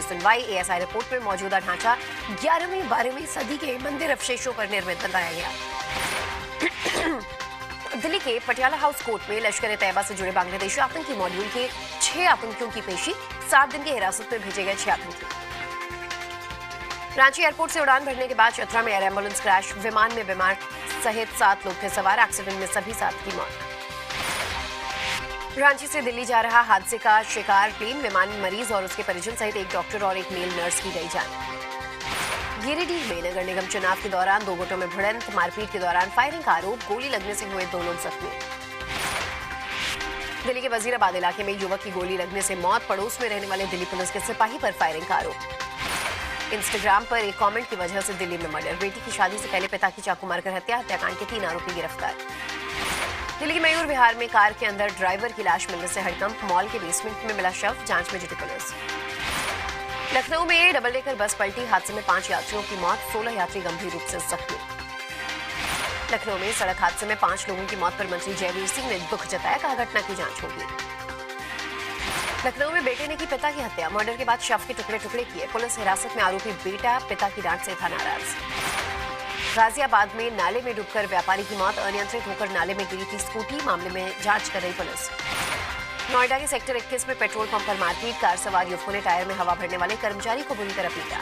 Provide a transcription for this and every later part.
सुनवाई। ASI report में मौजूदा ढांचा 11वीं-12वीं सदी के मंदिर अवशेषों पर निर्मित बताया गया। दिल्ली के पटियाला हाउस कोर्ट में लश्कर-ए-तैयबा से जुड़े बांग्लादेशी आतंकी मॉड्यूल के 6 आतंकियों की पेशी। 7 दिन की हिरासत में भेजे गए 6 आतंकी। रांची एयरपोर्ट से उड़ान भरने के बाद चतरा में एयर एम्बुलेंस क्रैश। विमान में बीमार सहित 7 लोग थे सवार। एक्सीडेंट में सभी 7 की मौत। रांची से दिल्ली जा रहा हादसे का शिकार प्लेन। विमान में मरीज और उसके परिजन सहित एक डॉक्टर और एक मेल नर्स की गई जान। गिरिडीह में नगर निगम चुनाव के दौरान 2 गुटों में भिड़ंत। मारपीट के दौरान फायरिंग का आरोप। गोली लगने से हुए 2 लोग जख्मी। दिल्ली के वजीराबाद इलाके में युवक की गोली लगने से मौत। पड़ोस में रहने वाले दिल्ली पुलिस के सिपाही पर फायरिंग का आरोप। इंस्टाग्राम पर एक कमेंट की वजह से दिल्ली में मर्डर। बेटी की शादी से पहले पिता की चाकू मारकर हत्या। हत्याकांड के 3 आरोपी गिरफ्तार। दिल्ली के मयूर विहार में कार के अंदर ड्राइवर की लाश मिलने से हड़कंप। मॉल के बेसमेंट में मिला शव। जांच में जुटी पुलिस। लखनऊ में डबल डेकर बस पलटी। हादसे में 5 यात्रियों की मौत। 16 यात्री गंभीर रूप से जख्मी। लखनऊ में सड़क हादसे में 5 लोगों की मौत पर मंत्री जयवीर सिंह ने दुख जताया। कहा घटना की जांच होगी। लखनऊ में बेटे ने की पिता की हत्या। मर्डर के बाद शव के टुकड़े टुकड़े किए। पुलिस हिरासत में आरोपी बेटा पिता की डांट से था नाराज। गाजियाबाद में नाले में डूबकर व्यापारी की मौत। अनियंत्रित होकर नाले में गिरी थी स्कूटी। मामले में जांच कर रही पुलिस। नोएडा के सेक्टर 21 में पेट्रोल पंप पर मारपीट। कार सवार युवकों ने टायर में हवा भरने वाले कर्मचारी को बुरी तरह पीटा।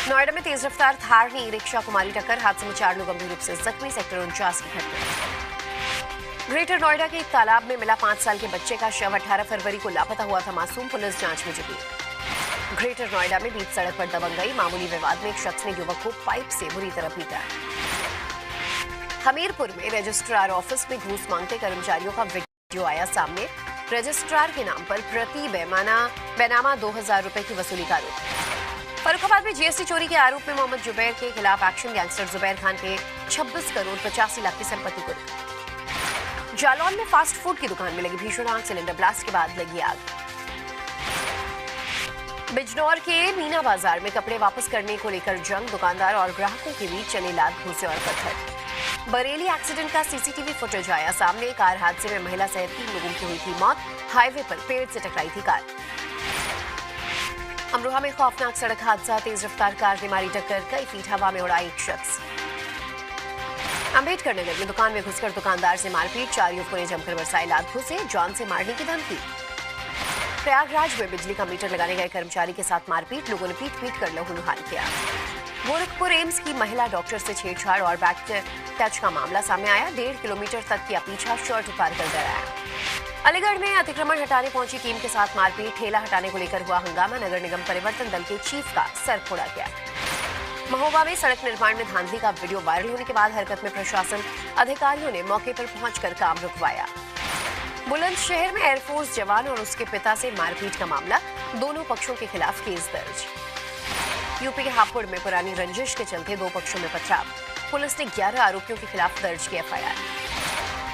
नोएडा में तेज रफ्तार थार ने रिक्शा को मारी टक्कर। हादसे में 4 लोग गंभीर रूप से जख्मी। सेक्टर 49 की घटना। ग्रेटर नोएडा के एक तालाब में मिला 5 साल के बच्चे का शव। 18 फरवरी को लापता हुआ था मासूम। पुलिस जांच में जुटी। ग्रेटर नोएडा में बीच सड़क पर दबंगई। मामूली विवाद में एक शख्स ने युवक को पाइप से बुरी तरह पीटा। हमीरपुर में रजिस्ट्रार ऑफिस में घूस मांगते कर्मचारियों का वीडियो आया सामने। रजिस्ट्रार के नाम पर प्रति बेनामा 2000 रुपए की वसूली का आरोप। फर्रुखाबाद में जीएसटी चोरी के आरोप में मोहम्मद जुबैर के खिलाफ एक्शन। गैंगस्टर जुबैर खान के 26 करोड़ 85 लाख की संपत्ति कुर्क। जालौन में फास्ट फूड की दुकान में लगी भीषण आग। सिलेंडर ब्लास्ट के बाद लगी आग। बिजनौर के मीना बाजार में कपड़े वापस करने को लेकर जंग। दुकानदार और ग्राहकों के बीच चले लात घूंसे और पत्थर। बरेली एक्सीडेंट का सीसीटीवी फुटेज आया सामने। कार हादसे में महिला सहित 3 लोगों की हुई थी मौत। हाईवे पर पेड़ से टकराई थी कार। अमरोहा में खौफनाक सड़क हादसा। तेज रफ्तार कार ने मारी टक्कर। कई फीट हवा में उड़ा एक शख्स। अम्बेडकर नगर में दुकान में घुसकर दुकानदार से मारपीट। 4 युवकों ने जमकर बरसाए लात घूंसे। जान से मारने की धमकी। प्रयागराज में बिजली का मीटर लगाने गए कर्मचारी के साथ मारपीट। लोगों ने पीट पीट कर लहूलुहान किया। गोरखपुर एम्स की महिला डॉक्टर से छेड़छाड़ और बैक टच का मामला सामने आया। 1.5 किलोमीटर तक किया पीछा। शर्ट उतार कर डराया। अलीगढ़ में अतिक्रमण हटाने पहुंची टीम के साथ मारपीट। ठेला हटाने को लेकर हुआ हंगामा। नगर निगम परिवर्तन दल के चीफ का सर फोड़ा गया। महोबा में सड़क निर्माण में धांधली का वीडियो वायरल होने के बाद हरकत में प्रशासन। अधिकारियों ने मौके पर पहुंचकर काम रुकवाया। बुलंदशहर में एयरफोर्स जवान और उसके पिता से मारपीट का मामला। दोनों पक्षों के खिलाफ केस दर्ज। यूपी के हापुड़ में पुरानी रंजिश के चलते 2 पक्षों में पथराव। पुलिस ने 11 आरोपियों के खिलाफ दर्ज किया एफआईआर।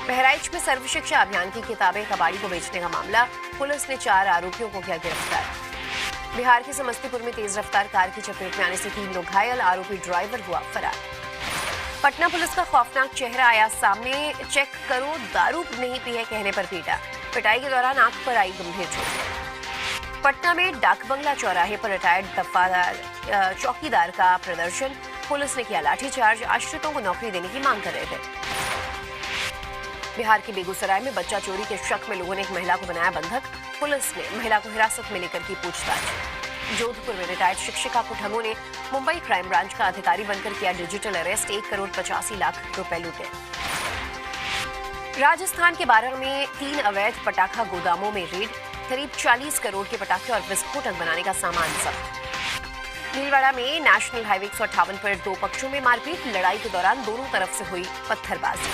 बहराइच में सर्व शिक्षा अभियान की किताबें कबाड़ी को बेचने का मामला। पुलिस ने 4 आरोपियों को किया गिरफ्तार। बिहार के समस्तीपुर में तेज रफ्तार कार की चपेट में आने से 3 लोग घायल। आरोपी ड्राइवर हुआ फरार। पटना पुलिस का खौफनाक चेहरा आया सामने। चेक करो दारू नहीं पी है कहने पर पीटा। पिटाई के दौरान आंख पर आई गंभीर चोट। पटना में डाक बंगला चौराहे पर रिटायर्ड दफादार चौकीदार का प्रदर्शन। पुलिस ने किया लाठीचार्ज। आश्रितों को नौकरी देने की मांग कर रहे थे। बिहार के बेगूसराय में बच्चा चोरी के शक में लोगों ने एक महिला को बनाया बंधक। पुलिस ने महिला को हिरासत में लेकर की पूछताछ। जोधपुर में रिटायर्ड शिक्षिका को ठगों ने मुंबई क्राइम ब्रांच का अधिकारी बनकर किया डिजिटल अरेस्ट। 1 करोड़ 85 लाख रुपए लूटे। राजस्थान के बारह में 3 अवैध पटाखा गोदामों में रेड। करीब 40 करोड़ के पटाखे और विस्फोटक बनाने का सामान जब्त। भीलवाड़ा में नेशनल हाईवे 158 पर 2 पक्षों में मारपीट। लड़ाई के दौरान दोनों तरफ से हुई पत्थरबाजी।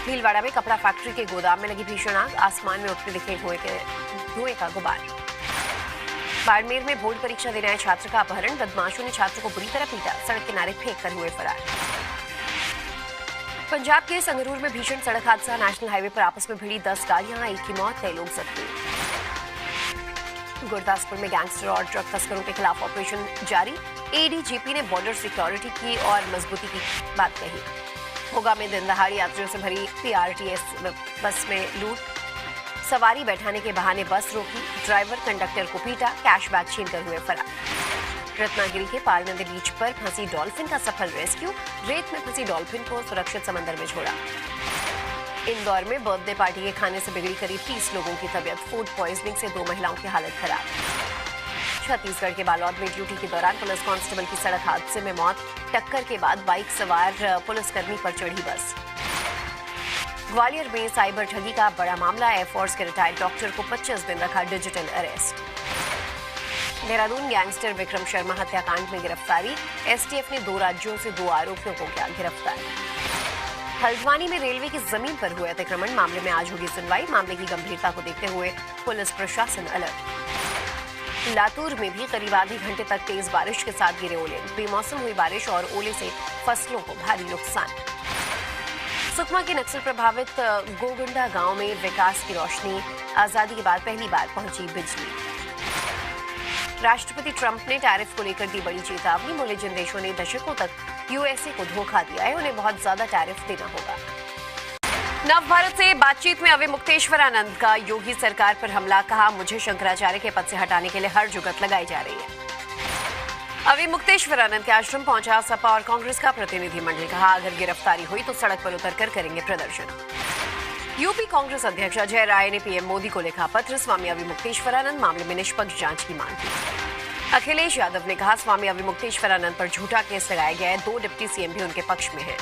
भीलवाड़ा में कपड़ा फैक्ट्री के गोदाम में लगी भीषण आग। आसमान में उठते दिखे धुएं का गुबार। बाड़मेर में बोर्ड परीक्षा देने आए छात्र का अपहरण। बदमाशों ने छात्र को बुरी तरह पीटा। सड़क किनारे फेंक कर हुए फरार। पंजाब के संगरूर में भीषण सड़क हादसा। नेशनल हाईवे पर आपस में भिड़ी 10 गाड़ियां। 1 की मौत, कई लोग जख्मी। गुरदासपुर में गैंगस्टर और ड्रग तस्करों के खिलाफ ऑपरेशन जारी। एडीजीपी ने बॉर्डर सिक्योरिटी की और मजबूती की बात कही। मोगा में दिन दहाड़ी यात्रियों से भरी पीआरटीएस बस में लूट। सवारी बैठाने के बहाने बस रोकी, ड्राइवर कंडक्टर को पीटा, कैश बैग छीनकर हुए फरार। रत्नागिरी के पाल नदी बीच पर फंसी डॉल्फिन का सफल रेस्क्यू, रेत में फंसी डॉल्फिन को सुरक्षित समंदर में छोड़ा। इंदौर में बर्थडे पार्टी के खाने से बिगड़ी करीब 30 लोगों की तबीयत, फूड पॉइजनिंग से 2 महिलाओं की हालत खराब। छत्तीसगढ़ के बालोद में ड्यूटी के दौरान पुलिस कांस्टेबल की सड़क हादसे में मौत, टक्कर के बाद बाइक सवार पुलिसकर्मी पर चढ़ी बस। ग्वालियर में साइबर ठगी का बड़ा मामला, एयरफोर्स के रिटायर्ड डॉक्टर को 25 दिन रखा digital arrest. Dehradun gangster Vikram Sharma हत्याकांड में गिरफ्तारी, एसटीएफ ने 2 राज्यों से 2 आरोपियों को किया गिरफ्तार। हल्द्वानी में रेलवे की जमीन पर हुए अतिक्रमण मामले में आज होगी सुनवाई, मामले की गंभीरता को देखते हुए पुलिस प्रशासन अलर्ट। लातूर में भी करीब आधे घंटे तक तेज बारिश के साथ गिरे ओले, बेमौसम हुई बारिश और ओले से फसलों को भारी नुकसान। सुकमा के नक्सल प्रभावित गोगुंडा गांव में विकास की रोशनी, आजादी के बाद पहली बार पहुंची बिजली। राष्ट्रपति ट्रंप ने टैरिफ को लेकर दी बड़ी चेतावनी, बोले जिन देशों ने दशकों तक यूएसए को धोखा दिया है उन्हें बहुत ज्यादा टैरिफ देना होगा। नव भारत से बातचीत में अवि मुक्तेश्वरानंद का योगी सरकार पर हमला, कहा मुझे शंकराचार्य के पद से हटाने के लिए हर जुगत लगाई जा रही है। अवि मुक्तेश्वरानंद के आश्रम पहुंचा सपा और कांग्रेस का प्रतिनिधिमंडल, कहा अगर गिरफ्तारी हुई तो सड़क पर उतरकर करेंगे प्रदर्शन। यूपी कांग्रेस अध्यक्ष अजय राय ने पीएम मोदी को लिखा पत्र, स्वामी अवि मुक्तेश्वरानंद मामले में निष्पक्ष जांच की मांग की। अखिलेश यादव ने कहा स्वामी अवि मुक्तेश्वरानंद पर झूठा केस लगाया गया है, 2 डिप्टी सीएम भी उनके पक्ष में हैं।